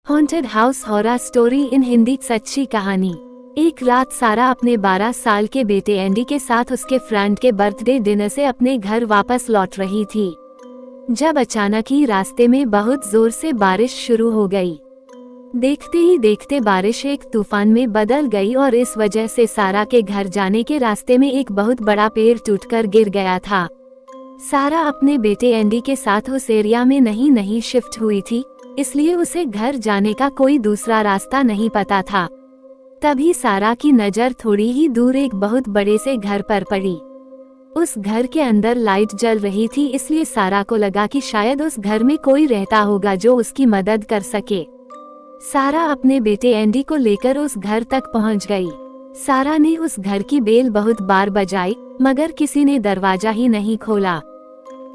Haunted house horror story in Hindi. सच्ची कहानी। एक रात सारा अपने 12 साल के बेटे एंडी के साथ उसके फ्रेंड के बर्थडे डिनर से अपने घर वापस लौट रही थी, जब अचानक ही रास्ते में बहुत जोर से बारिश शुरू हो गई। देखते ही देखते बारिश एक तूफान में बदल गई और इस वजह से सारा के घर जाने के रास्ते में एक बहुत बड़ा पेड़ टूटकर गिर गया था। सारा अपने बेटे एंडी के साथ उस एरिया में नहीं शिफ्ट हुई थी, इसलिए उसे घर जाने का कोई दूसरा रास्ता नहीं पता था। तभी सारा की नज़र थोड़ी ही दूर एक बहुत बड़े से घर पर पड़ी। उस घर के अंदर लाइट जल रही थी, इसलिए सारा को लगा कि शायद उस घर में कोई रहता होगा जो उसकी मदद कर सके। सारा अपने बेटे एंडी को लेकर उस घर तक पहुंच गई। सारा ने उस घर की बेल बहुत बार बजाई, मगर किसी ने दरवाजा ही नहीं खोला।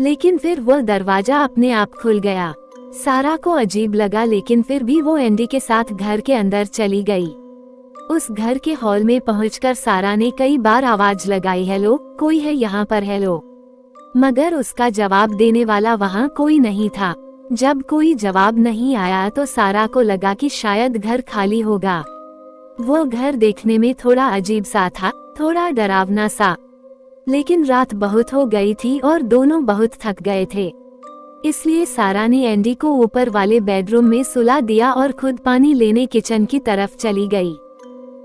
लेकिन फिर वह दरवाजा अपने आप खुल गया। सारा को अजीब लगा, लेकिन फिर भी वो एंडी के साथ घर के अंदर चली गई। उस घर के हॉल में पहुंचकर सारा ने कई बार आवाज लगाई, हेलो, कोई है यहाँ पर, हेलो, मगर उसका जवाब देने वाला वहाँ कोई नहीं था। जब कोई जवाब नहीं आया तो सारा को लगा कि शायद घर खाली होगा। वो घर देखने में थोड़ा अजीब सा था, थोड़ा डरावना सा, लेकिन रात बहुत हो गई थी और दोनों बहुत थक गए थे, इसलिए सारा ने एंडी को ऊपर वाले बेडरूम में सुला दिया और खुद पानी लेने किचन की तरफ चली गई।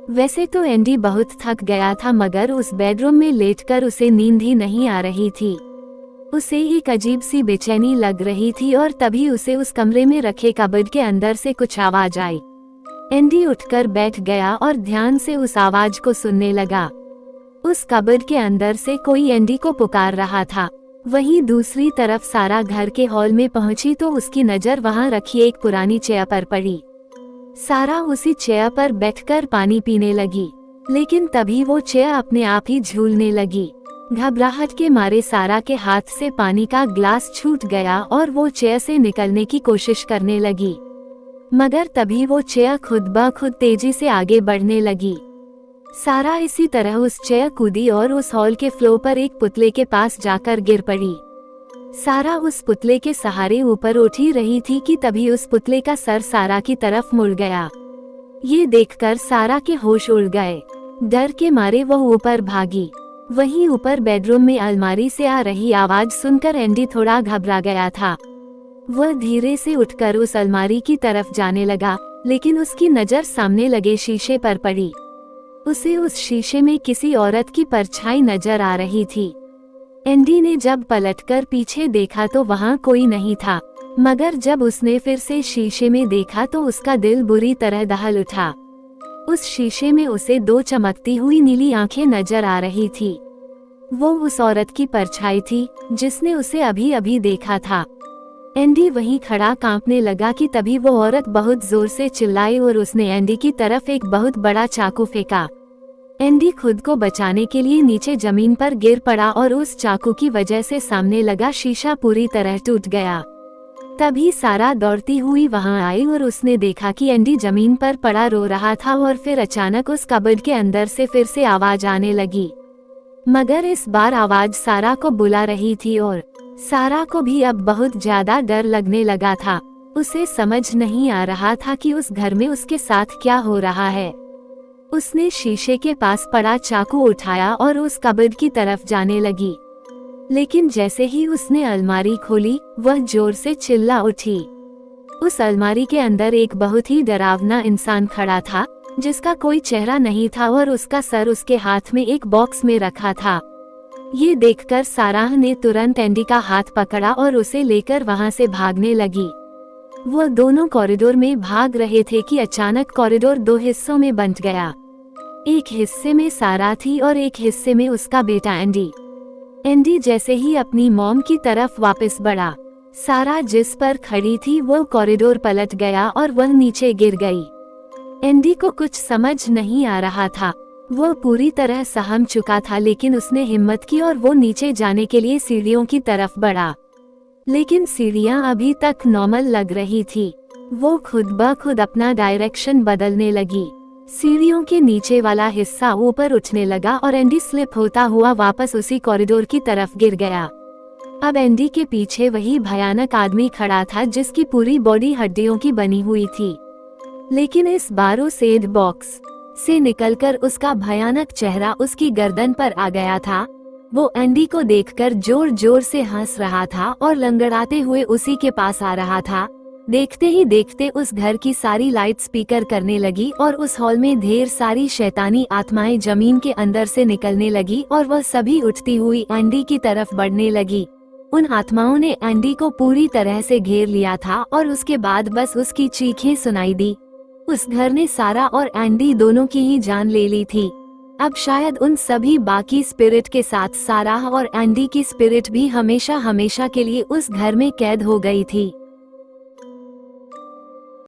वैसे तो एंडी बहुत थक गया था, मगर उस बेडरूम में लेटकर उसे नींद ही नहीं आ रही थी। उसे एक अजीब सी बेचैनी लग रही थी और तभी उसे उस कमरे में रखे कबर्ड के अंदर से कुछ आवाज आई। एंडी उठकर बैठ गया और ध्यान से उस आवाज को सुनने लगा। उस कबर्ड के अंदर से कोई एंडी को पुकार रहा था। वहीं दूसरी तरफ सारा घर के हॉल में पहुंची तो उसकी नजर वहां रखी एक पुरानी चेयर पर पड़ी। सारा उसी चेयर पर बैठकर पानी पीने लगी, लेकिन तभी वो चेयर अपने आप ही झूलने लगी। घबराहट के मारे सारा के हाथ से पानी का ग्लास छूट गया और वो चेयर से निकलने की कोशिश करने लगी, मगर तभी वो चेयर खुद ब खुद तेजी से आगे बढ़ने लगी। सारा इसी तरह उस चेयर कूदी और उस हॉल के फ्लोर पर एक पुतले के पास जाकर गिर पड़ी। सारा उस पुतले के सहारे ऊपर उठ ही रही थी कि तभी उस पुतले का सर सारा की तरफ मुड़ गया। ये देखकर सारा के होश उड़ गए। डर के मारे वह ऊपर भागी। वहीं ऊपर बेडरूम में अलमारी से आ रही आवाज सुनकर एंडी थोड़ा घबरा गया था। वह धीरे से उठकर उस अलमारी की तरफ जाने लगा, लेकिन उसकी नजर सामने लगे शीशे पर पड़ी। उसे उस शीशे में किसी औरत की परछाई नजर आ रही थी। एंडी ने जब पलटकर पीछे देखा तो वहां कोई नहीं था, मगर जब उसने फिर से शीशे में देखा तो उसका दिल बुरी तरह दहल उठा। उस शीशे में उसे दो चमकती हुई नीली आंखें नजर आ रही थी। वो उस औरत की परछाई थी जिसने उसे अभी अभी देखा था। एंडी वहीं खड़ा कांपने लगा कि तभी वो औरत बहुत जोर से चिल्लाई और उसने एंडी की तरफ एक बहुत बड़ा चाकू फेंका। एंडी खुद को बचाने के लिए नीचे जमीन पर गिर पड़ा और उस चाकू की वजह से सामने लगा शीशा पूरी तरह टूट गया। तभी सारा दौड़ती हुई वहां आई और उसने देखा कि एंडी जमीन पर पड़ा रो रहा था और फिर अचानक उस कबर्ड के अंदर से फिर से आवाज आने लगी, मगर इस बार आवाज सारा को बुला रही थी और सारा को भी अब बहुत ज्यादा डर लगने लगा था। उसे समझ नहीं आ रहा था कि उस घर में उसके साथ क्या हो रहा है। उसने शीशे के पास पड़ा चाकू उठाया और उस कबर्ड की तरफ जाने लगी, लेकिन जैसे ही उसने अलमारी खोली वह जोर से चिल्ला उठी। उस अलमारी के अंदर एक बहुत ही डरावना इंसान खड़ा था, जिसका कोई चेहरा नहीं था और उसका सर उसके हाथ में एक बॉक्स में रखा था। ये देखकर सारा ने तुरंत एंडी का हाथ पकड़ा और उसे लेकर वहां से भागने लगी। वो दोनों कॉरिडोर में भाग रहे थे कि अचानक कॉरिडोर दो हिस्सों में बंट गया। एक हिस्से में सारा थी और एक हिस्से में उसका बेटा एंडी। एंडी जैसे ही अपनी मॉम की तरफ वापस बढ़ा, सारा जिस पर खड़ी थी वो कॉरिडोर पलट गया और वह नीचे गिर गई। एंडी को कुछ समझ नहीं आ रहा था। वो पूरी तरह सहम चुका था, लेकिन उसने हिम्मत की और वो नीचे जाने के लिए सीढ़ियों की तरफ बढ़ा, लेकिन सीढ़ियां अभी तक नॉर्मल लग रही थी। वो खुद ब खुद अपना डायरेक्शन बदलने लगी। सीढ़ियों के नीचे वाला हिस्सा ऊपर उठने लगा और एंडी स्लिप होता हुआ वापस उसी कॉरिडोर की तरफ गिर गया। अब एंडी के पीछे वही भयानक आदमी खड़ा था जिसकी पूरी बॉडी हड्डियों की बनी हुई थी। लेकिन इस बार उस सेड बॉक्स से निकलकर उसका भयानक चेहरा उसकी गर्दन पर आ गया था। वो एंडी को देखकर जोर जोर से हंस रहा था और लंगड़ाते हुए उसी के पास आ रहा था। देखते ही देखते उस घर की सारी लाइट स्पीकर करने लगी और उस हॉल में ढेर सारी शैतानी आत्माएं जमीन के अंदर से निकलने लगी और वह सभी उठती हुई एंडी की तरफ बढ़ने लगी। उन आत्माओं ने एंडी को पूरी तरह से घेर लिया था और उसके बाद बस उसकी चीखें सुनाई दी। उस घर ने सारा और एंडी दोनों की ही जान ले ली थी। अब शायद उन सभी बाकी स्पिरिट के साथ सारा और एंडी की स्पिरिट भी हमेशा हमेशा के लिए उस घर में कैद हो गई थी।